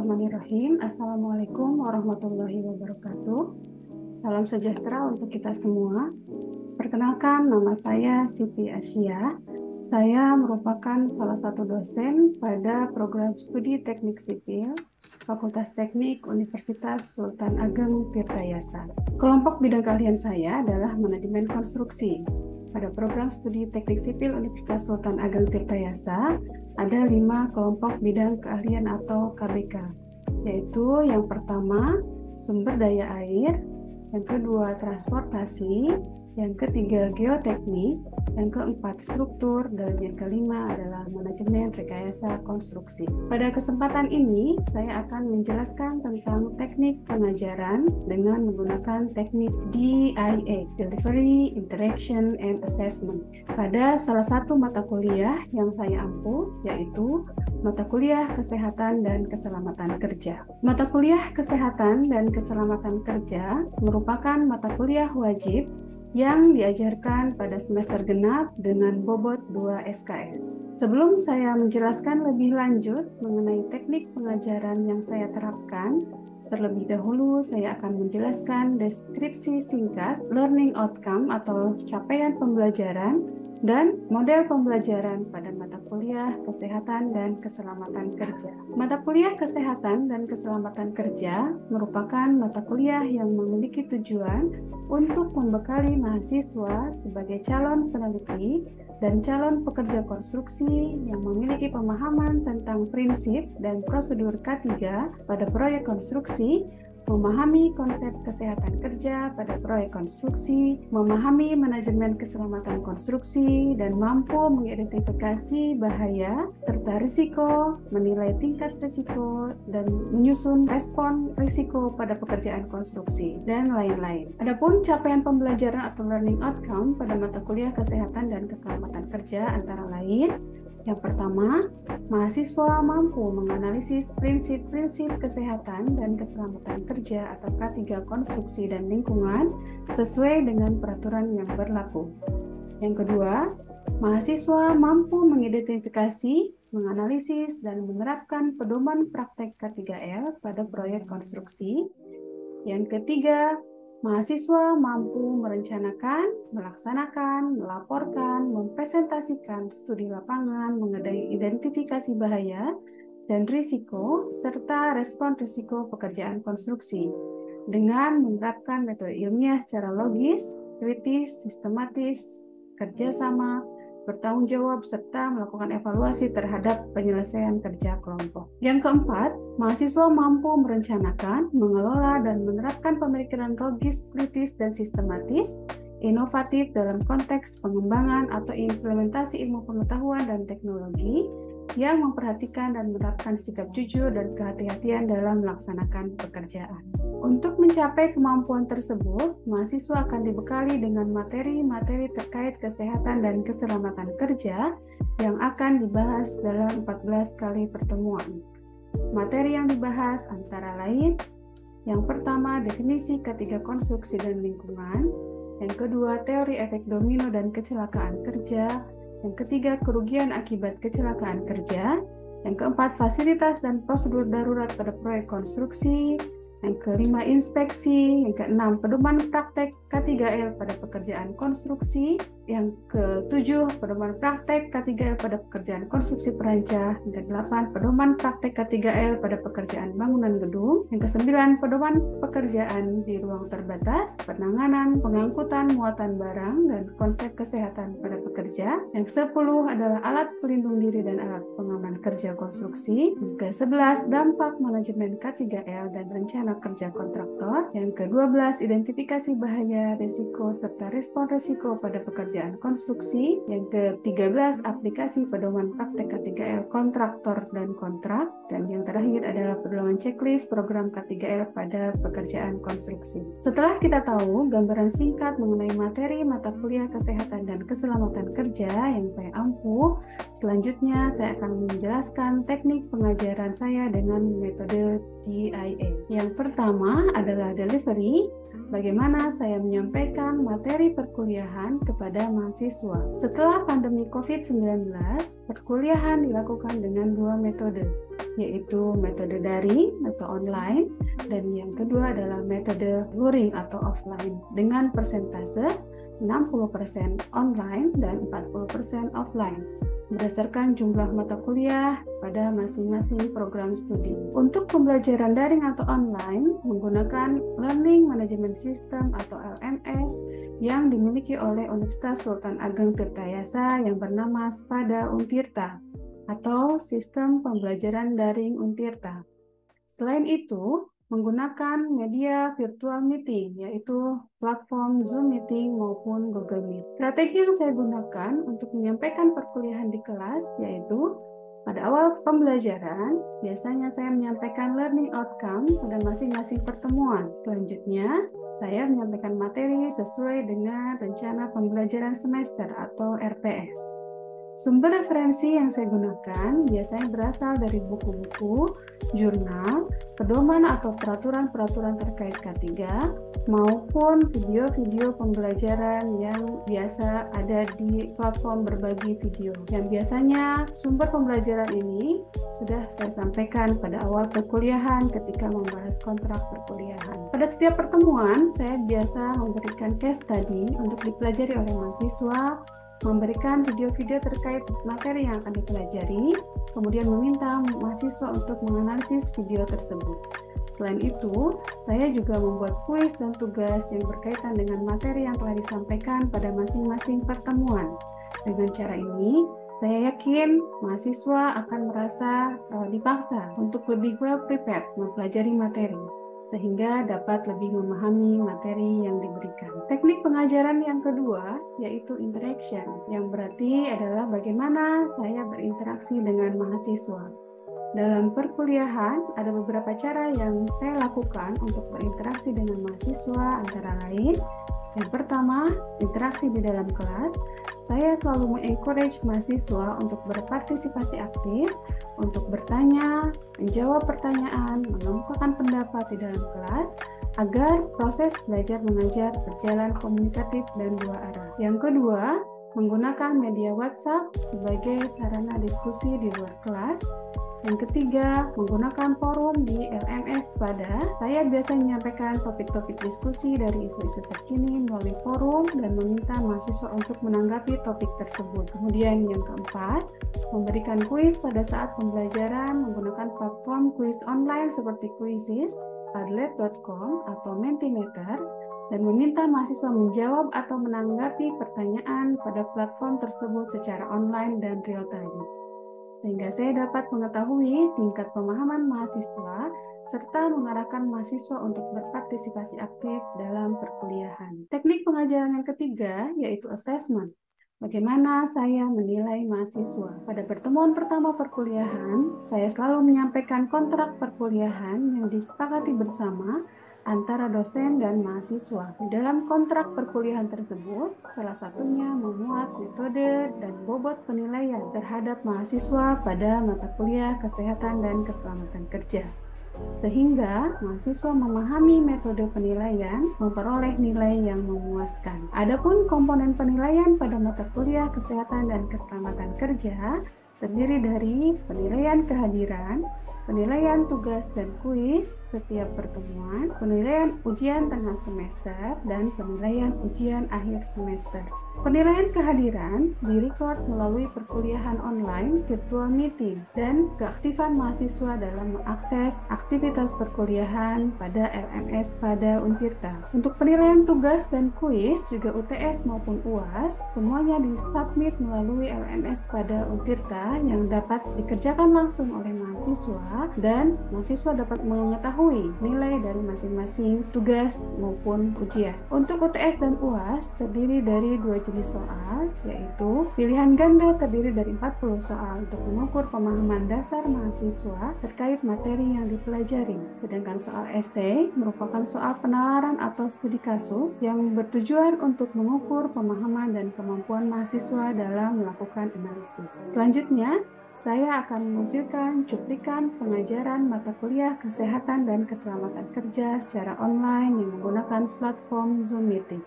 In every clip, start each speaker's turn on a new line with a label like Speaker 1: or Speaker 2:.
Speaker 1: Bismillahirrahmanirrahim. Assalamualaikum warahmatullahi wabarakatuh. Salam sejahtera untuk kita semua. Perkenalkan, nama saya Siti Asya. Saya merupakan salah satu dosen pada program studi Teknik Sipil Fakultas Teknik Universitas Sultan Ageng Tirtayasa. Kelompok bidang keahlian saya adalah manajemen konstruksi. Pada program studi Teknik Sipil Universitas Sultan Ageng Tirtayasa, ada 5 kelompok bidang keahlian atau KBK, yaitu yang pertama sumber daya air, yang kedua transportasi, yang ketiga geoteknik, yang keempat struktur, dan yang kelima adalah manajemen rekayasa konstruksi. Pada kesempatan ini, saya akan menjelaskan tentang teknik pengajaran dengan menggunakan teknik DIA, Delivery, Interaction, and Assessment. Pada salah satu mata kuliah yang saya ampu, yaitu mata kuliah Kesehatan dan Keselamatan Kerja. Mata kuliah Kesehatan dan Keselamatan Kerja merupakan mata kuliah wajib yang diajarkan pada semester genap dengan bobot 2 SKS. Sebelum saya menjelaskan lebih lanjut mengenai teknik pengajaran yang saya terapkan, terlebih dahulu saya akan menjelaskan deskripsi singkat learning outcome atau capaian pembelajaran dan model pembelajaran pada mata kuliah Kesehatan dan Keselamatan Kerja. Mata kuliah Kesehatan dan Keselamatan Kerja merupakan mata kuliah yang memiliki tujuan untuk membekali mahasiswa sebagai calon peneliti dan calon pekerja konstruksi yang memiliki pemahaman tentang prinsip dan prosedur K3 pada proyek konstruksi, memahami konsep kesehatan kerja pada proyek konstruksi, memahami manajemen keselamatan konstruksi, dan mampu mengidentifikasi bahaya serta risiko, menilai tingkat risiko, dan menyusun respon risiko pada pekerjaan konstruksi, dan lain-lain. Adapun capaian pembelajaran atau learning outcome pada mata kuliah kesehatan dan keselamatan kerja antara lain: yang pertama, mahasiswa mampu menganalisis prinsip-prinsip kesehatan dan keselamatan kerja atau K3 konstruksi dan lingkungan sesuai dengan peraturan yang berlaku. Yang kedua, mahasiswa mampu mengidentifikasi, menganalisis, dan menerapkan pedoman praktek K3L pada proyek konstruksi. Yang ketiga, mahasiswa mampu merencanakan, melaksanakan, melaporkan, mempresentasikan studi lapangan mengenai identifikasi bahaya dan risiko, serta respon risiko pekerjaan konstruksi dengan menerapkan metode ilmiah secara logis, kritis, sistematis, kerjasama, bertanggung jawab, serta melakukan evaluasi terhadap penyelesaian kerja kelompok. Yang keempat, mahasiswa mampu merencanakan, mengelola, dan menerapkan pemikiran logis, kritis, dan sistematis, inovatif dalam konteks pengembangan atau implementasi ilmu pengetahuan dan teknologi yang memperhatikan dan menerapkan sikap jujur dan kehati-hatian dalam melaksanakan pekerjaan. Untuk mencapai kemampuan tersebut, mahasiswa akan dibekali dengan materi-materi terkait kesehatan dan keselamatan kerja yang akan dibahas dalam 14 kali pertemuan. Materi yang dibahas antara lain: yang pertama, definisi K3 konstruksi dan lingkungan; yang kedua, teori efek domino dan kecelakaan kerja; yang ketiga, kerugian akibat kecelakaan kerja; yang keempat, fasilitas dan prosedur darurat pada proyek konstruksi; yang kelima, inspeksi; yang keenam, pedoman praktek K3L pada pekerjaan konstruksi; yang ketujuh, pedoman praktek K3L pada pekerjaan konstruksi perancah; yang kedelapan, pedoman praktek K3L pada pekerjaan bangunan gedung; yang kesembilan, pedoman pekerjaan di ruang terbatas, penanganan, pengangkutan, muatan barang, dan konsep kesehatan pada pekerja; yang ke-10 adalah alat pelindung diri dan alat pengaman kerja konstruksi; yang ke-11, dampak manajemen K3L dan rencana kerja kontraktor; yang ke-12, identifikasi bahaya, risiko, serta respon risiko pada pekerjaan konstruksi; yang ke-13, aplikasi pedoman praktek K3L kontraktor dan kontrak; dan yang terakhir adalah pedoman checklist program K3L pada pekerjaan konstruksi. Setelah kita tahu gambaran singkat mengenai materi mata kuliah kesehatan dan keselamatan kerja yang saya ampu, selanjutnya saya akan menjelaskan teknik pengajaran saya dengan metode DIA. Yang pertama adalah delivery bagaimana saya menyampaikan materi perkuliahan kepada mahasiswa. Setelah pandemi COVID-19, perkuliahan dilakukan dengan dua metode, yaitu metode daring atau online, dan yang kedua adalah metode luring atau offline, dengan persentase 60% online dan 40% offline, berdasarkan jumlah mata kuliah pada masing-masing program studi. Untuk pembelajaran daring atau online menggunakan Learning Management System atau LMS yang dimiliki oleh Universitas Sultan Ageng Tirtayasa yang bernama Spada Untirta atau Sistem Pembelajaran Daring Untirta. Selain itu, menggunakan media virtual meeting, yaitu platform Zoom Meeting maupun Google Meet. Strategi yang saya gunakan untuk menyampaikan perkuliahan di kelas yaitu pada awal pembelajaran, biasanya saya menyampaikan learning outcome pada masing-masing pertemuan. Selanjutnya, saya menyampaikan materi sesuai dengan rencana pembelajaran semester atau RPS. Sumber referensi yang saya gunakan biasanya berasal dari buku-buku, jurnal, pedoman atau peraturan-peraturan terkait K3, maupun video-video pembelajaran yang biasa ada di platform berbagi video. Yang biasanya sumber pembelajaran ini sudah saya sampaikan pada awal perkuliahan ketika membahas kontrak perkuliahan. Pada setiap pertemuan, saya biasa memberikan case study untuk dipelajari oleh mahasiswa, memberikan video-video terkait materi yang akan dipelajari, kemudian meminta mahasiswa untuk menganalisis video tersebut. Selain itu, saya juga membuat kuis dan tugas yang berkaitan dengan materi yang telah disampaikan pada masing-masing pertemuan. Dengan cara ini, saya yakin mahasiswa akan merasa dipaksa untuk lebih well prepared mempelajari materi, sehingga dapat lebih memahami materi yang diberikan. Teknik pengajaran yang kedua yaitu interaction, yang berarti adalah bagaimana saya berinteraksi dengan mahasiswa. Dalam perkuliahan, ada beberapa cara yang saya lakukan untuk berinteraksi dengan mahasiswa, antara lain, yang pertama, interaksi di dalam kelas. Saya selalu mengencourage mahasiswa untuk berpartisipasi aktif, untuk bertanya, menjawab pertanyaan, mengemukakan pendapat di dalam kelas, agar proses belajar mengajar berjalan komunikatif dan dua arah. Yang kedua, menggunakan media WhatsApp sebagai sarana diskusi di luar kelas. Yang ketiga, menggunakan forum di LMS Spada. Saya biasa menyampaikan topik-topik diskusi dari isu-isu terkini melalui forum dan meminta mahasiswa untuk menanggapi topik tersebut. Kemudian yang keempat, memberikan kuis pada saat pembelajaran menggunakan platform kuis online seperti Quizizz, Padlet.com, atau Mentimeter, dan meminta mahasiswa menjawab atau menanggapi pertanyaan pada platform tersebut secara online dan real time, sehingga saya dapat mengetahui tingkat pemahaman mahasiswa serta mengarahkan mahasiswa untuk berpartisipasi aktif dalam perkuliahan. Teknik pengajaran yang ketiga yaitu assessment. Bagaimana saya menilai mahasiswa? Pada pertemuan pertama perkuliahan, saya selalu menyampaikan kontrak perkuliahan yang disepakati bersama antara dosen dan mahasiswa. Di dalam kontrak perkuliahan tersebut, salah satunya memuat metode dan bobot penilaian terhadap mahasiswa pada mata kuliah kesehatan dan keselamatan kerja, sehingga mahasiswa memahami metode penilaian, memperoleh nilai yang memuaskan. Adapun komponen penilaian pada mata kuliah kesehatan dan keselamatan kerja terdiri dari penilaian kehadiran, penilaian tugas dan kuis setiap pertemuan, penilaian ujian tengah semester, dan penilaian ujian akhir semester. Penilaian kehadiran direcord melalui perkuliahan online, virtual meeting, dan keaktifan mahasiswa dalam mengakses aktivitas perkuliahan pada LMS pada Untirta. Untuk penilaian tugas dan kuis, juga UTS maupun UAS, semuanya disubmit melalui LMS pada Untirta yang dapat dikerjakan langsung oleh mahasiswa, dan mahasiswa dapat mengetahui nilai dari masing-masing tugas maupun ujian. Untuk UTS dan UAS terdiri dari dua jenis soal, yaitu pilihan ganda terdiri dari 40 soal untuk mengukur pemahaman dasar mahasiswa terkait materi yang dipelajari. Sedangkan soal esai merupakan soal penalaran atau studi kasus yang bertujuan untuk mengukur pemahaman dan kemampuan mahasiswa dalam melakukan analisis. Selanjutnya, Saya akan menampilkan cuplikan pengajaran mata kuliah kesehatan dan keselamatan kerja secara online yang menggunakan platform Zoom Meeting.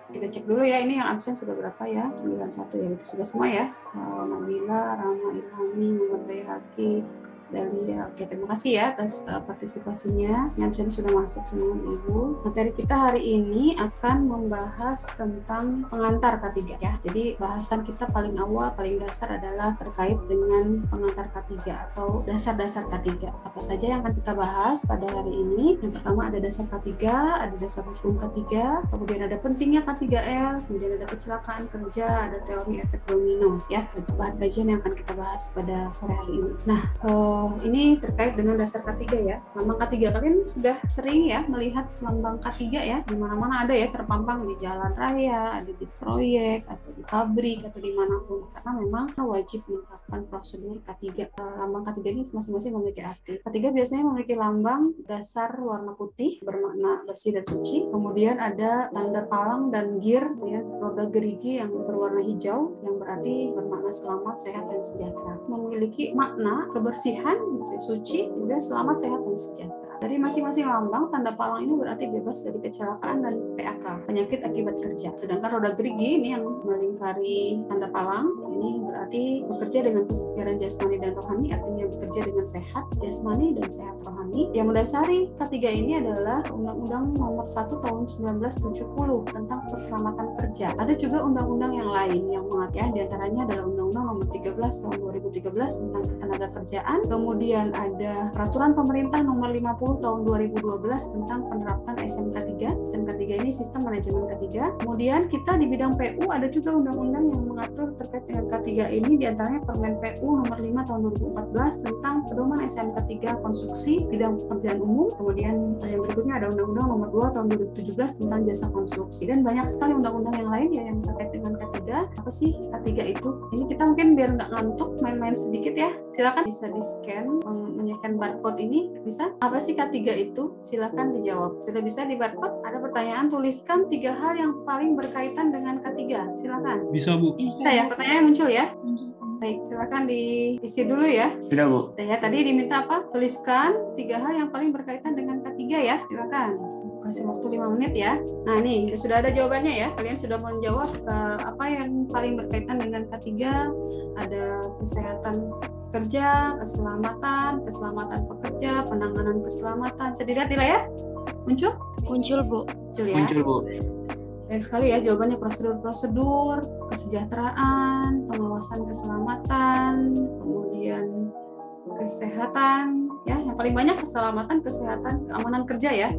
Speaker 1: Kita cek dulu ya, ini yang absen sudah berapa ya? 91 ya, itu sudah semua ya. Nabila, Rama, Ilhami, Muhammad Bayhaqi, Dalia. Oke, terima kasih ya atas partisipasinya. Yang sudah masuk semua Ibu. Materi kita hari ini akan membahas tentang pengantar K3 ya. Jadi bahasan kita paling awal, paling dasar adalah terkait dengan pengantar K3 atau dasar-dasar K3. Apa saja yang akan kita bahas pada hari ini? Yang pertama ada dasar K3, ada dasar hukum K3, kemudian ada pentingnya K3L, kemudian ada kecelakaan kerja, ada teori efek domino ya. Itu bahan-bahan yang akan kita bahas pada sore hari ini. Nah, ini terkait dengan dasar K3 ya. Lambang K3 kalian sudah sering ya melihat lambang K3 ya. Di mana-mana ada ya terpampang di jalan raya, ada di proyek, atau di pabrik, atau dimanapun. Karena memang wajib menerapkan prosedur K3. Lambang K3 ini masing-masing memiliki arti. K3 biasanya memiliki lambang dasar warna putih bermakna bersih dan suci. Kemudian ada tanda palang dan gear ya, roda gerigi yang berwarna hijau yang berarti bermakna selamat, sehat, dan sejahtera. Memiliki makna kebersihan, suci, kemudian selamat, sehat, dan sejahtera. Dari masing-masing lambang, tanda palang ini berarti bebas dari kecelakaan dan PAK, penyakit akibat kerja. Sedangkan roda gerigi ini yang melingkari tanda palang, ini berarti bekerja dengan kesegaran jasmani dan rohani, artinya bekerja dengan sehat jasmani dan sehat rohani. Yang mendasari K3 ini adalah Undang-Undang Nomor 1 Tahun 1970 tentang keselamatan kerja. Ada juga undang-undang yang lain yang mengatur, diantaranya adalah Undang-Undang Nomor 13 Tahun 2013 tentang ketenaga kerjaan. Kemudian ada Peraturan Pemerintah Nomor 50 tahun 2012 tentang penerapan SMK3. SMK3 ini sistem manajemen K3. Kemudian kita di bidang PU ada juga undang-undang yang mengatur terkait dengan K3 ini, diantaranya Permen PU nomor 5 tahun 2014 tentang pedoman SMK3 konstruksi bidang pekerjaan umum. Kemudian yang berikutnya ada Undang-Undang nomor 2 tahun 2017 tentang jasa konstruksi, dan banyak sekali undang-undang yang lain ya yang terkait dengan K3. Apa sih K3 itu? Ini kita mungkin biar nggak ngantuk main-main sedikit ya. Silakan bisa di-scan, menyekan barcode ini bisa. Apa sih K3 itu? Silakan dijawab. Sudah bisa di barcode? Ada pertanyaan, tuliskan 3 hal yang paling berkaitan dengan K3. Silakan.
Speaker 2: Bisa, Bu.
Speaker 1: Bisa ya, pertanyaan muncul ya? Baik, silakan diisi dulu ya.
Speaker 2: Sudah, Bu.
Speaker 1: Ya, tadi diminta apa? Tuliskan 3 hal yang paling berkaitan dengan K3 ya. Silakan. Kasih waktu 5 menit ya. Nah, nih sudah ada jawabannya ya. Kalian sudah menjawab ke apa yang paling berkaitan dengan K3. Ada kesehatan kerja, keselamatan pekerja, penanganan keselamatan. Bisa dilihat di layar? Muncul?
Speaker 3: Muncul, Bu.
Speaker 1: Muncul ya.
Speaker 2: Muncul, Bu.
Speaker 1: Baik sekali ya jawabannya, prosedur-prosedur, kesejahteraan, pengawasan keselamatan, kemudian kesehatan ya. Yang paling banyak keselamatan, kesehatan, keamanan kerja ya.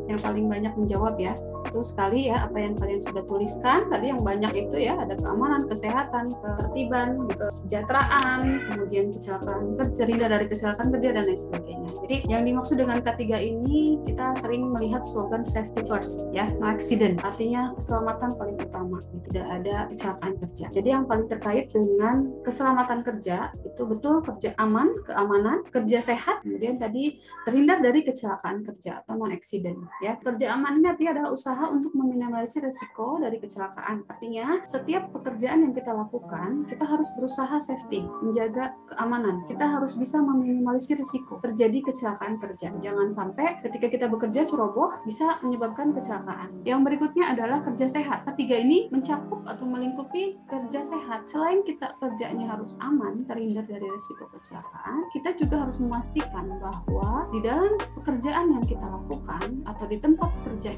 Speaker 1: Yang paling banyak menjawab ya. Betul sekali ya apa yang kalian sudah tuliskan tadi, yang banyak itu ya, ada keamanan, kesehatan, ketertiban, kesejahteraan, kemudian kecelakaan kerja, terhindar dari kecelakaan kerja, dan lain sebagainya. Jadi yang dimaksud dengan K3 ini, kita sering melihat slogan safety first ya, no accident, artinya keselamatan paling utama, tidak ada kecelakaan kerja. Jadi yang paling terkait dengan keselamatan kerja itu betul kerja aman, keamanan, kerja sehat, kemudian tadi terhindar dari kecelakaan kerja atau no accident ya. Kerja aman ini artinya adalah usaha untuk meminimalisir risiko dari kecelakaan. Artinya, setiap pekerjaan yang kita lakukan, kita harus berusaha safety, menjaga keamanan. Kita harus bisa meminimalisir risiko terjadi kecelakaan kerja. Jangan sampai ketika kita bekerja ceroboh bisa menyebabkan kecelakaan. Yang berikutnya adalah kerja sehat. Ketiga ini mencakup atau melingkupi kerja sehat. Selain kita kerjanya harus aman, terhindar dari risiko kecelakaan, kita juga harus memastikan bahwa di dalam pekerjaan yang kita lakukan atau di tempat kerja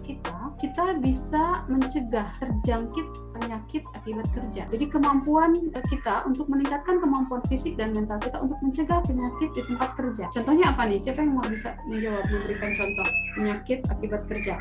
Speaker 1: kita bisa mencegah terjangkit penyakit akibat kerja. Jadi kemampuan kita untuk meningkatkan kemampuan fisik dan mental kita untuk mencegah penyakit di tempat kerja. Contohnya apa nih? Siapa yang mau bisa menjawab, memberikan contoh penyakit akibat kerja?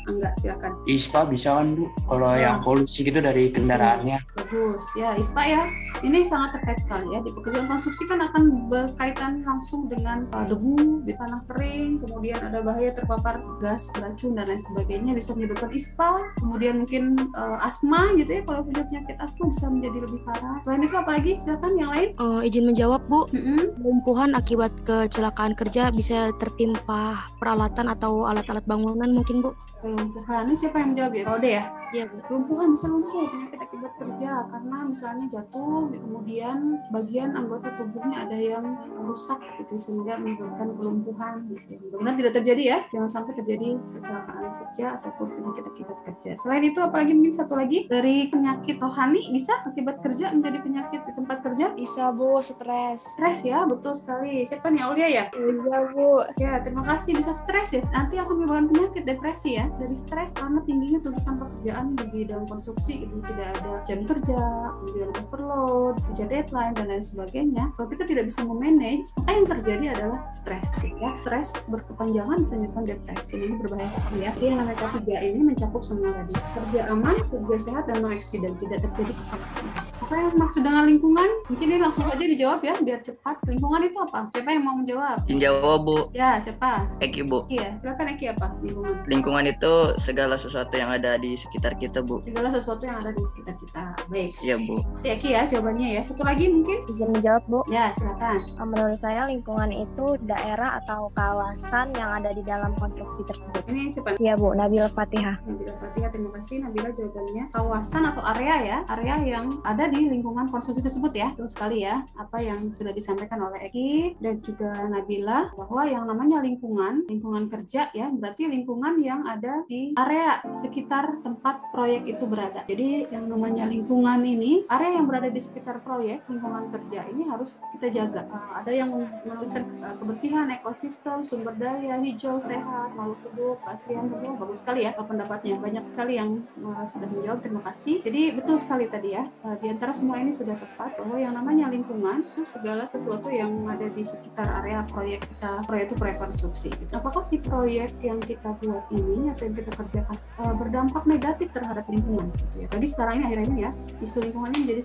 Speaker 1: Enggak, silakan.
Speaker 2: ISPA bisa kan, Bu? Kalau yang polusi gitu dari kendaraannya.
Speaker 1: Bagus ya, ISPA ya. Ini sangat terkait sekali ya. Di pekerjaan konstruksi kan akan berkaitan langsung dengan debu di tanah kering, kemudian ada bahaya terpapar gas beracun dan lain sebagainya, bisa menyebabkan ISPA. Kemudian mungkin asma gitu ya, kalau punya penyakit asma bisa menjadi lebih parah. Selain itu apalagi, silakan yang lain.
Speaker 3: Izin menjawab, Bu. Lumpuhan akibat kecelakaan kerja bisa tertimpa peralatan atau alat-alat bangunan mungkin, Bu.
Speaker 1: kelumpuhan. Ini siapa yang menjawab ya? Ode ya?
Speaker 3: Iya, Bu.
Speaker 1: Kelumpuhan bisa lumpuh penyakit akibat kerja karena misalnya jatuh, kemudian bagian anggota tubuhnya ada yang rusak gitu sehingga menyebabkan kelumpuhan. Gitu. Mudah-mudahan tidak terjadi ya, jangan sampai terjadi kecelakaan kerja ataupun penyakit akibat kerja. Selain itu apalagi mungkin satu lagi dari penyakit rohani bisa akibat kerja menjadi penyakit di tempat kerja?
Speaker 3: Bisa, Bu, stres.
Speaker 1: Stres ya, betul sekali. Siapa nih, Aulia ya?
Speaker 3: Iya, Bu.
Speaker 1: Ya, terima kasih. Bisa stres ya. Nanti akan menyebabkan penyakit depresi ya. Dari stres karena tingginya tuntutan pekerjaan di bidang konstruksi, itu tidak ada jam kerja, kemudian overload, kejar deadline dan lain sebagainya. Kalau kita tidak bisa memanage, maka yang terjadi adalah stres. Gitu ya. Stres berkepanjangan bisa menyebabkan depresi. Ini berbahaya sekali ya. Jadi yang namanya K3 ini mencakup semua tadi. Kerja aman, kerja sehat, dan no accident. Tidak terjadi kecelakaan. Apa yang maksud dengan lingkungan? Mungkin ini langsung saja dijawab ya, biar cepat. Lingkungan itu apa? Siapa yang mau menjawab?
Speaker 4: Yang jawab, Bu.
Speaker 1: Ya, siapa?
Speaker 4: Eki, Bu.
Speaker 1: Iya, silakan Eki apa? Lingkungan.
Speaker 4: Lingkungan itu segala sesuatu yang ada di sekitar kita, Bu.
Speaker 1: Segala sesuatu yang ada di sekitar kita. Baik.
Speaker 4: Iya, Bu.
Speaker 1: Si Eki ya jawabannya ya. Satu lagi mungkin?
Speaker 5: Bisa menjawab, Bu.
Speaker 1: Ya, silakan.
Speaker 5: Menurut saya lingkungan itu daerah atau kawasan yang ada di dalam konstruksi tersebut.
Speaker 1: Ini siapa?
Speaker 5: Iya, Bu. Nabila Fatihah.
Speaker 1: Nabila Fatihah, terima kasih. Nabila jawabannya kawasan atau area ya. Area yang ada di lingkungan konstruksi tersebut ya. Betul sekali ya. Apa yang sudah disampaikan oleh Eki dan juga Nabila bahwa yang namanya lingkungan kerja ya, berarti lingkungan yang ada di area sekitar tempat proyek itu berada. Jadi yang namanya lingkungan ini, area yang berada di sekitar proyek, lingkungan kerja ini harus kita jaga. Ada yang menuliskan kebersihan, ekosistem, sumber daya, hijau, sehat, makhluk hidup, keaslian tubuh. Bagus sekali ya pendapatnya. Banyak sekali yang sudah menjawab. Terima kasih. Jadi betul sekali tadi ya. Di antara semua ini sudah tepat bahwa yang namanya lingkungan itu segala sesuatu yang ada di sekitar area proyek kita. Proyek itu proyek konstruksi. Apakah si proyek yang kita buat ini atau yang kita kerjakan berdampak negatif terhadap lingkungan? Gitu ya. Bagi sekarang ini akhirnya ya isu lingkungan ini menjadi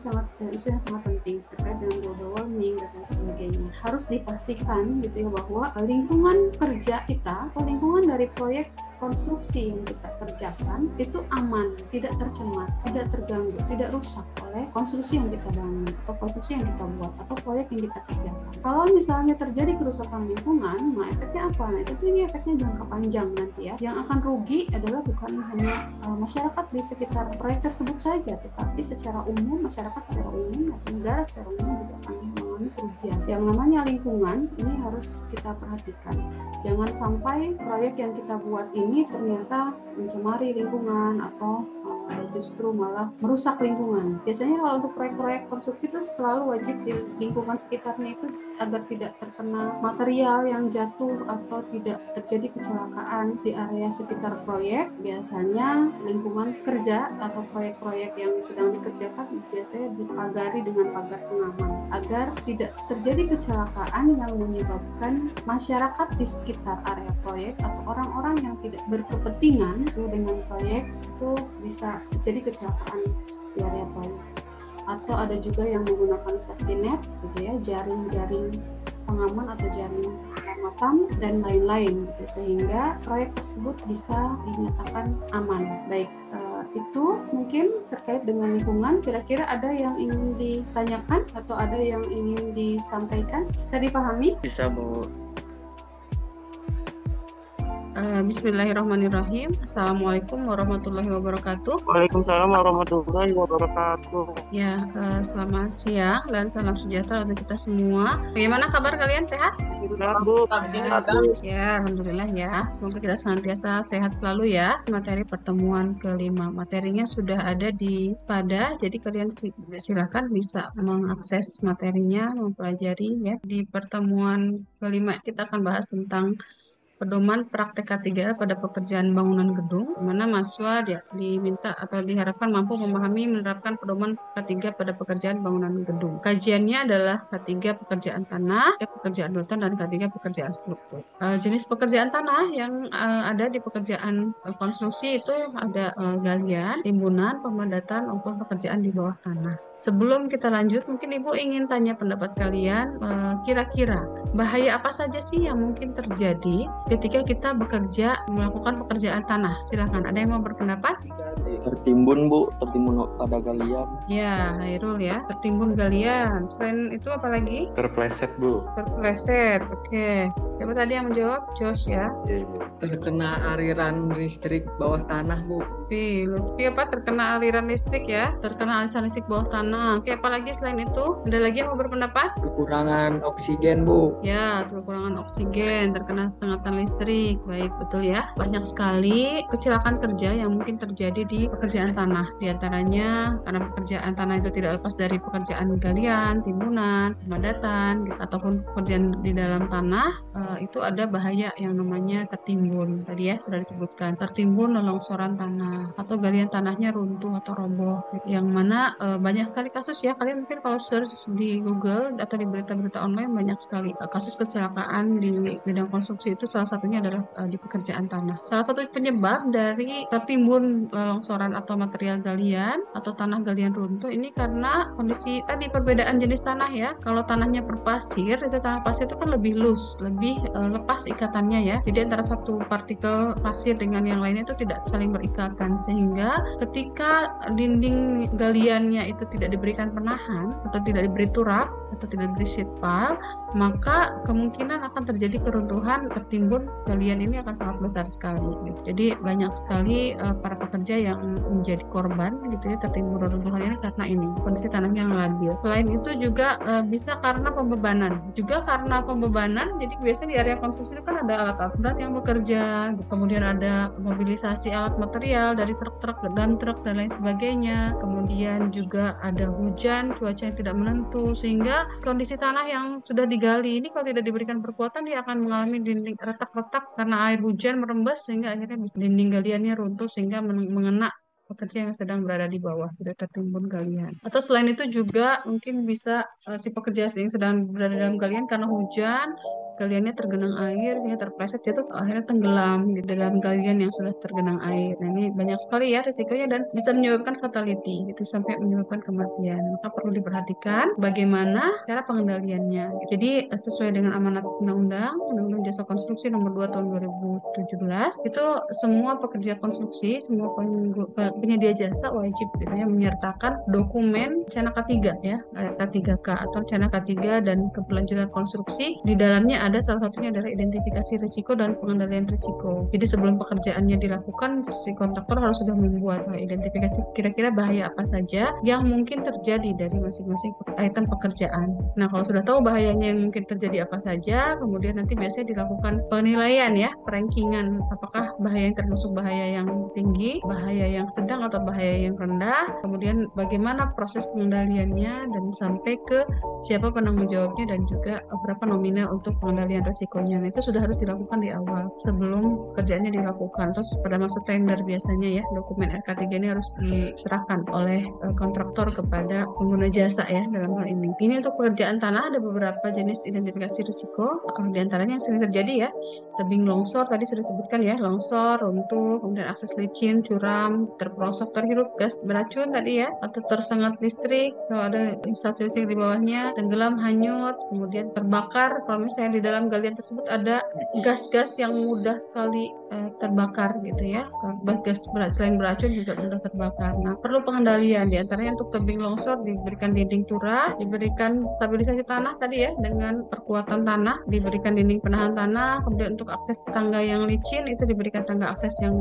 Speaker 1: isu yang sangat penting terkait dengan global warming dan lain sebagainya. Harus dipastikan gitu ya bahwa lingkungan kerja kita atau lingkungan dari proyek konstruksi yang kita kerjakan itu aman, tidak tercemar, tidak terganggu, tidak rusak oleh konstruksi yang kita bangun atau konstruksi yang kita buat atau proyek yang kita kerjakan. Kalau misalnya terjadi kerusakan lingkungan, nah efeknya apa? Nah itu ini efeknya jangka panjang nanti ya. Yang akan rugi adalah bukan hanya masyarakat di sekitar proyek tersebut saja, tetapi secara umum masyarakat secara umum atau negara secara umum juga akan mengalami kerugian. Yang namanya lingkungan ini harus kita perhatikan. Jangan sampai proyek yang kita buat ini ternyata mencemari lingkungan atau justru malah merusak lingkungan. Biasanya kalau untuk proyek-proyek konstruksi itu selalu wajib di lingkungan sekitarnya itu agar tidak terkena material yang jatuh atau tidak terjadi kecelakaan di area sekitar proyek. Biasanya lingkungan kerja atau proyek-proyek yang sedang dikerjakan biasanya dipagari dengan pagar pengaman agar tidak terjadi kecelakaan yang menyebabkan masyarakat di sekitar area proyek atau orang-orang yang tidak berkepentingan dengan proyek itu bisa terjadi kecelakaan di area proyek. Atau ada juga yang menggunakan safety net gitu ya, jaring-jaring pengaman atau jaring keselamatan dan lain-lain gitu, sehingga proyek tersebut bisa dinyatakan aman. Baik, itu mungkin terkait dengan lingkungan. Kira-kira ada yang ingin ditanyakan atau ada yang ingin disampaikan? Bisa dipahami?
Speaker 4: Bisa, Bu.
Speaker 1: Bismillahirrahmanirrahim. Assalamualaikum warahmatullahi wabarakatuh.
Speaker 6: Waalaikumsalam warahmatullahi wabarakatuh.
Speaker 1: Ya, selamat siang dan salam sejahtera untuk kita semua. Bagaimana kabar kalian? Sehat?
Speaker 6: Sehat, Bu.
Speaker 1: Ya, alhamdulillah ya. Semoga kita senantiasa sehat selalu ya. Materi pertemuan kelima. Materinya sudah ada di pada, jadi kalian silakan bisa mengakses materinya, mempelajari ya. Di pertemuan kelima kita akan bahas tentang pedoman praktek K3 pada pekerjaan bangunan gedung, di mana mahasiswa diminta atau diharapkan mampu memahami menerapkan pedoman K3 pada pekerjaan bangunan gedung. Kajiannya adalah K3 pekerjaan tanah, pekerjaan beton, dan K3 pekerjaan struktur. Jenis pekerjaan tanah yang ada di pekerjaan konstruksi itu ada galian, timbunan, pemadatan, maupun pekerjaan di bawah tanah. Sebelum kita lanjut, mungkin Ibu ingin tanya pendapat kalian, kira-kira bahaya apa saja sih yang mungkin terjadi ketika kita bekerja melakukan pekerjaan tanah? Silakan, ada yang mau berpendapat?
Speaker 6: Tertimbun, Bu, tertimbun pada galian.
Speaker 1: Ya, Hairul ya, tertimbun galian. Selain itu apa lagi?
Speaker 7: Terpleset, Bu.
Speaker 1: Terpleset, oke. Siapa tadi yang menjawab? Josh ya.
Speaker 7: Terkena aliran listrik bawah tanah, Bu.
Speaker 1: Lutfi apa? Terkena aliran listrik ya. Terkena aliran listrik bawah tanah. Oke, apalagi selain itu? Ada lagi yang mau berpendapat?
Speaker 7: Kekurangan oksigen, Bu.
Speaker 1: Ya, kekurangan oksigen, terkena sengatan listrik. Baik, betul ya. Banyak sekali kecelakaan kerja yang mungkin terjadi di pekerjaan tanah. Di antaranya karena pekerjaan tanah itu tidak lepas dari pekerjaan galian, timbunan, pemadatan, ataupun pekerjaan di dalam tanah, itu ada bahaya yang namanya tertimbun. Tadi ya sudah disebutkan. Tertimbun longsoran tanah atau galian tanahnya runtuh atau roboh. Yang mana banyak sekali kasus ya. Kalian mungkin kalau search di Google atau di berita-berita online banyak sekali kasus kecelakaan di bidang konstruksi itu salah satunya adalah di pekerjaan tanah. Salah satu penyebab dari tertimbun longsoran atau material galian atau tanah galian runtuh ini karena kondisi tadi perbedaan jenis tanah ya. Kalau tanahnya berpasir, itu tanah pasir itu kan lebih loose, lebih lepas ikatannya ya. Jadi antara satu partikel pasir dengan yang lainnya itu tidak saling berikatan sehingga ketika dinding galiannya itu tidak diberikan penahan atau tidak diberi turap atau tidak diberi sheet pile, maka kemungkinan akan terjadi keruntuhan tertimbun galian ini akan sangat besar sekali. Gitu. Jadi banyak sekali para pekerja yang menjadi korban gitu ya tertimbun reruntuhan ini karena ini kondisi tanahnya yang labil. Selain itu juga bisa karena pembebanan. Juga karena pembebanan, jadi biasanya di area konstruksi itu kan ada alat-alat berat yang bekerja, kemudian ada mobilisasi alat material dari truk-truk, dump truk dan lain sebagainya. Kemudian juga ada hujan, cuaca yang tidak menentu sehingga kondisi tanah yang sudah digali ini kalau tidak diberikan perkuatan dia akan mengalami dinding retak-retak karena air hujan merembes sehingga akhirnya bisa dinding galiannya runtuh sehingga mengena pekerja yang sedang berada di bawah tidak tertimbun galian. Atau selain itu juga mungkin bisa si pekerja yang sedang berada dalam galian karena hujan galiannya tergenang air sehingga terpleset jatuh akhirnya tenggelam di dalam galian yang sudah tergenang air. Nah, ini banyak sekali ya risikonya dan bisa menyebabkan fatality gitu sampai menyebabkan kematian. Maka perlu diperhatikan bagaimana cara pengendaliannya. Jadi sesuai dengan amanat Undang-Undang Jasa Konstruksi Nomor 2 Tahun 2017 itu semua pekerja konstruksi, semua penyedia jasa wajib gitu ya menyertakan dokumen rencana K3 ya, K3K atau rencana K3 dan keberlanjutan konstruksi. Di dalamnya ada salah satunya adalah identifikasi risiko dan pengendalian risiko. Jadi sebelum pekerjaannya dilakukan, si kontraktor harus sudah membuat identifikasi kira-kira bahaya apa saja yang mungkin terjadi dari masing-masing item pekerjaan. Nah, kalau sudah tahu bahayanya yang mungkin terjadi apa saja, kemudian nanti biasanya dilakukan penilaian ya, rankingan apakah bahaya yang termasuk bahaya yang tinggi, bahaya yang sedang atau bahaya yang rendah, kemudian bagaimana proses pengendaliannya dan sampai ke siapa penanggung jawabnya dan juga berapa nominal untuk pengendalian risikonya. Nah, itu sudah harus dilakukan di awal sebelum kerjaannya dilakukan. Terus pada masa tender biasanya ya dokumen RK3 ini harus diserahkan oleh kontraktor kepada pengguna jasa ya dalam hal ini. Ini untuk pekerjaan tanah ada beberapa jenis identifikasi risiko, di antaranya yang sering terjadi ya tebing longsor tadi sudah disebutkan ya, longsor, runtuh, kemudian akses licin, curam, terperosok, terhirup gas beracun tadi ya, atau tersengat listrik kalau ada instalasi listrik di bawahnya, tenggelam, hanyut, kemudian terbakar kalau misalnya di dalam galian tersebut ada gas-gas yang mudah sekali terbakar gitu ya. Gas selain beracun juga mudah terbakar. Nah, perlu pengendalian di antaranya untuk tebing longsor diberikan dinding turap, diberikan stabilisasi tanah tadi ya dengan perkuatan tanah, diberikan dinding penahan tanah, kemudian untuk akses tangga yang licin itu diberikan tangga akses yang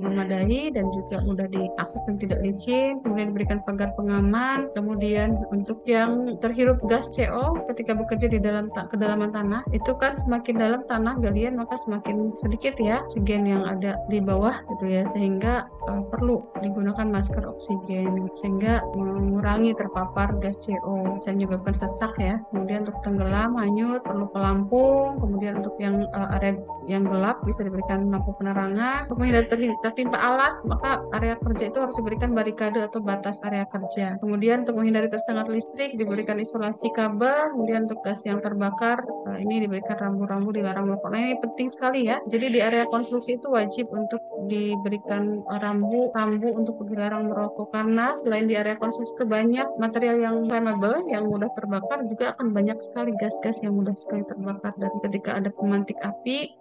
Speaker 1: memadai dan juga mudah diakses dan tidak licin, kemudian diberikan pagar pengaman, kemudian untuk yang terhirup gas CO ketika bekerja di dalam kedalaman tanah itu kan semakin dalam tanah galian maka semakin sedikit ya oksigen yang ada di bawah gitu ya sehingga perlu digunakan masker oksigen sehingga mengurangi terpapar gas CO bisa menyebabkan sesak ya. Kemudian untuk tenggelam, hanyut perlu pelampung, kemudian untuk yang area yang gelap bisa diberikan lampu penerangan. Untuk menghindari tertimpa alat maka area kerja itu harus diberikan barikade atau batas area kerja. Kemudian untuk menghindari tersengat listrik diberikan isolasi kabel. Kemudian untuk gas yang terbakar ini diberikan rambu-rambu dilarang merokok. Nah, ini penting sekali ya. Jadi di area konstruksi itu wajib untuk diberikan rambu untuk dilarang merokok karena selain di area konstruksi itu banyak material yang flammable yang mudah terbakar juga akan banyak sekali gas-gas yang mudah sekali terbakar dan ketika ada pemantik api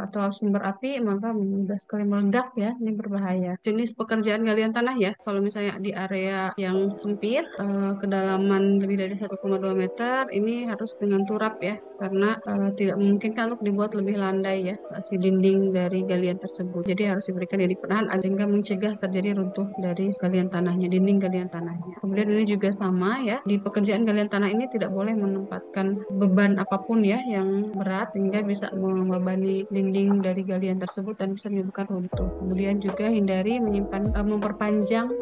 Speaker 1: atau sumber api, maka mudah sekali meledak ya, ini berbahaya. Jenis pekerjaan galian tanah ya, kalau misalnya di area yang sempit, kedalaman lebih dari 1,2 meter, ini harus dengan turap ya, karena tidak memungkinkan untuk dibuat lebih landai ya, si dinding dari galian tersebut. Jadi harus diberikan dinding penahan sehingga mencegah terjadi runtuh dari galian tanahnya, dinding galian tanahnya. Kemudian ini juga sama ya, di pekerjaan galian tanah ini tidak boleh menempatkan beban apapun ya yang berat sehingga bisa membebani dinding dari galian tersebut dan bisa menyebabkan runtuh. Kemudian juga hindari memperpanjang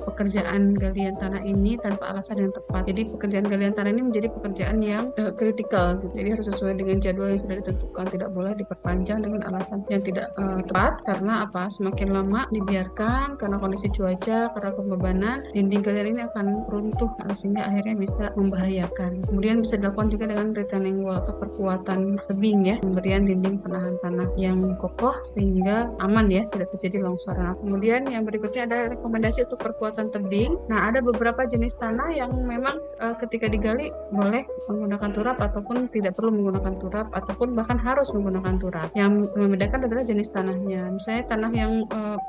Speaker 1: pekerjaan galian tanah ini tanpa alasan yang tepat. Jadi pekerjaan galian tanah ini menjadi pekerjaan yang kritikal. Jadi harus sesuai dengan jadwal yang sudah ditentukan. Tidak boleh diperpanjang dengan alasan yang tidak tepat. Karena apa? Semakin lama dibiarkan karena kondisi cuaca, karena pembebanan, dinding galian ini akan runtuh sehingga akhirnya bisa membahayakan. Kemudian bisa dilakukan juga dengan retaining wall atau perkuatan tebing ya, pemberian dinding penahan tanah yang kokoh sehingga aman ya, tidak terjadi longsoran. Kemudian yang berikutnya ada rekomendasi untuk perkuatan tebing. Nah, ada beberapa jenis tanah yang memang ketika digali boleh menggunakan turap ataupun tidak perlu menggunakan turap ataupun bahkan harus menggunakan turap. Yang membedakan adalah jenis tanahnya. Misalnya tanah yang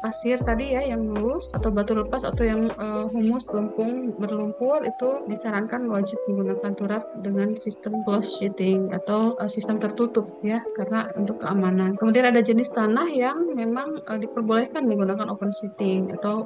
Speaker 1: pasir tadi ya, yang mulus atau batu lepas atau yang humus berlumpur itu disarankan wajib menggunakan turap dengan sistem closed sheeting atau sistem tertutup ya, karena untuk keamanan. Kemudian ada jenis tanah yang memang diperbolehkan menggunakan open sheeting atau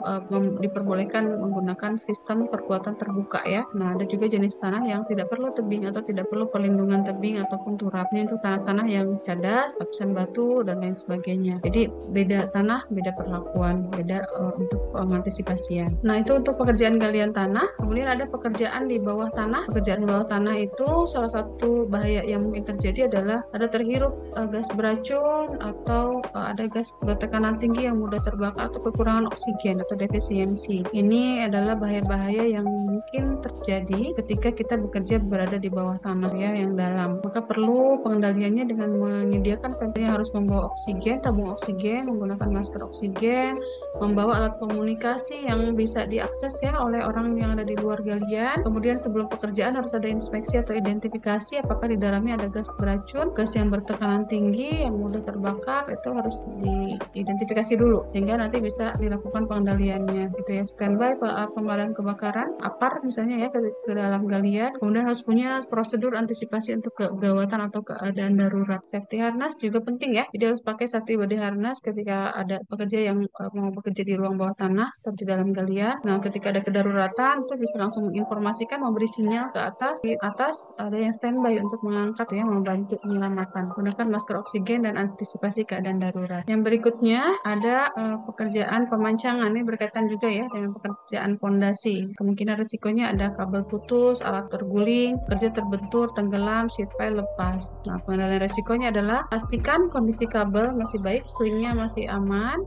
Speaker 1: diperbolehkan menggunakan sistem perkuatan terbuka ya. Nah, ada juga jenis tanah yang tidak perlu tebing atau tidak perlu perlindungan tebing ataupun turapnya, itu tanah-tanah yang cadas, lapisan batu dan lain sebagainya. Jadi beda tanah, beda perlakuan, beda untuk pengantisipasian. Nah, itu untuk pekerjaan galian tanah. Kemudian ada pekerjaan di bawah tanah. Pekerjaan di bawah tanah itu salah satu bahaya yang mungkin terjadi adalah ada terhirup gas beracun atau ada gas bertekanan tinggi yang mudah terbakar atau kekurangan oksigen atau defisiensi. Ini adalah bahaya-bahaya yang mungkin terjadi ketika kita bekerja berada di bawah tanah ya, yang dalam. Maka perlu pengendaliannya dengan menyediakan, tentunya harus membawa oksigen, tabung oksigen, menggunakan masker oksigen, membawa alat komunikasi yang bisa diakses ya oleh orang yang ada di luar galian. Kemudian sebelum pekerjaan harus ada inspeksi atau identifikasi apakah di dalamnya ada gas beracun, gas yang bertekanan tinggi yang mudah terbakar, itu harus diidentifikasi dulu sehingga nanti bisa dilakukan pengendaliannya gitu ya. Standby pemadam kebakaran, APAR misalnya ya, ke dalam galian. Kemudian harus punya prosedur antisipasi untuk kegawatan atau keadaan darurat. Safety harness juga penting ya, jadi harus pakai safety body harness ketika ada pekerja yang mau bekerja di ruang bawah tanah atau di dalam galian. Nah, ketika ada kedaruratan itu bisa langsung menginformasikan, memberi sinyal ke atas. Di atas ada yang standby untuk mengangkat ya, membantu penyelamatan. Gunakan masker oksigen dan antisipasi keadaan darurat. Yang berikutnya ada pekerjaan pemancangan. Ini berkaitan juga ya dengan pekerjaan fondasi. Kemungkinan risikonya ada kabel putus, alat terguling, kerja terbentur, tenggelam, sheet pile lepas. Nah, pengendalian risikonya adalah pastikan kondisi kabel masih baik, slingnya masih aman,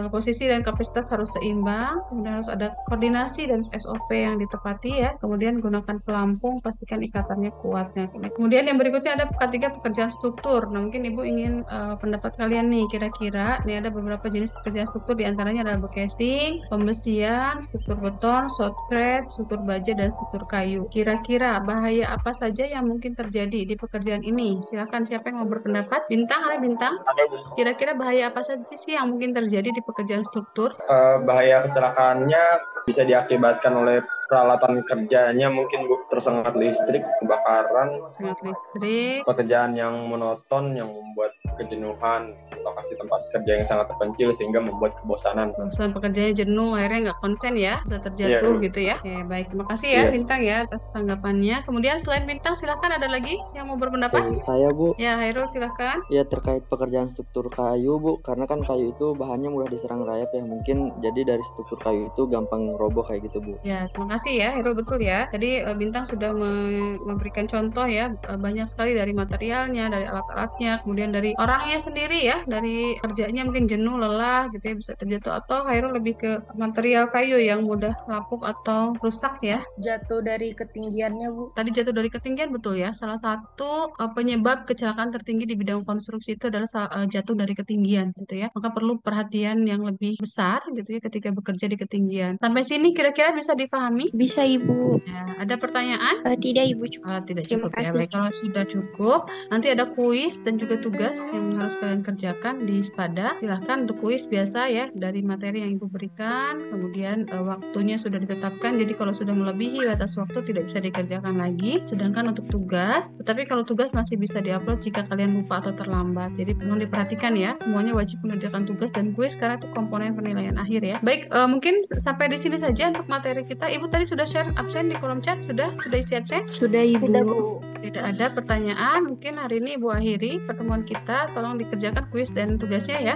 Speaker 1: posisi dan kapasitas harus seimbang, kemudian harus ada koordinasi dan SOP yang ditepati ya. Kemudian gunakan pelampung, pastikan ikatannya kuat. Nah, kemudian yang berikutnya ada ketiga pekerjaan struktur. Nah, mungkin Ibu ingin pendapat kalian nih, kira-kira nih ada beberapa jenis pekerjaan struktur, diantaranya adalah casing, pembesian, struktur beton, shotcrete, struktur baja, dan struktur kayu. Kira-kira bahaya apa saja yang mungkin terjadi di pekerjaan ini? Silakan, siapa yang mau berpendapat? Bintang, ada Bintang? Kira-kira bahaya apa saja sih yang mungkin terjadi di pekerjaan struktur?
Speaker 6: Bahaya kecelakaannya bisa diakibatkan oleh peralatan kerjanya, mungkin Bu, tersengat listrik, kebakaran,
Speaker 1: Sengat listrik,
Speaker 6: pekerjaan yang monoton yang membuat kejenuhan, lokasi tempat kerja yang sangat terpencil sehingga membuat kebosanan.
Speaker 1: bosan pekerjaannya jenuh, akhirnya nggak konsen ya, bisa terjatuh gitu ya. Oke, baik, terima kasih ya Bintang ya atas tanggapannya. Kemudian selain Bintang, silakan ada lagi yang mau berpendapat?
Speaker 8: Saya Bu,
Speaker 1: Ya, Hairul silakan.
Speaker 8: ya terkait pekerjaan struktur kayu Bu, karena kan kayu itu bahannya mudah diserang rayap ya, mungkin jadi dari struktur kayu itu gampang roboh kayak gitu Bu.
Speaker 1: Ya, terima kasih ya, Hairul, betul ya. Tadi Bintang sudah memberikan contoh ya, banyak sekali dari materialnya, dari alat-alatnya, kemudian dari orangnya sendiri ya, dari kerjanya mungkin jenuh, lelah gitu ya, bisa terjatuh, atau Hairul lebih ke material kayu yang mudah lapuk atau rusak ya.
Speaker 3: Jatuh dari ketinggiannya, Bu.
Speaker 1: Tadi jatuh dari ketinggian, betul ya. Salah satu penyebab kecelakaan tertinggi di bidang konstruksi itu adalah jatuh dari ketinggian gitu ya. Maka perlu perhatian yang lebih besar gitu ya ketika bekerja di ketinggian. Sampai sini kira-kira bisa difahami
Speaker 9: Bisa Ibu.
Speaker 10: Ya, ada pertanyaan?
Speaker 9: Tidak Ibu.
Speaker 10: Tidak
Speaker 9: Terima
Speaker 10: cukup ya.
Speaker 9: kasih.
Speaker 10: Baik, kalau sudah cukup, nanti ada kuis dan juga tugas yang harus kalian kerjakan di SPADA. Silahkan untuk kuis biasa ya, dari materi yang Ibu berikan, kemudian waktunya sudah ditetapkan, jadi kalau sudah melebihi batas waktu tidak bisa dikerjakan lagi. Sedangkan untuk tugas, tetapi kalau tugas masih bisa diupload jika kalian lupa atau terlambat. Jadi mohon diperhatikan ya, semuanya wajib mengerjakan tugas dan kuis karena itu komponen penilaian akhir ya. Baik, mungkin sampai di sini saja untuk materi kita. Ibu tadi sudah share absen di kolom chat, sudah isi absen?
Speaker 3: Sudah Ibu.
Speaker 5: Sudah, Bu.
Speaker 10: Tidak ada pertanyaan, mungkin hari ini Ibu akhiri pertemuan kita. Tolong dikerjakan kuis dan tugasnya ya.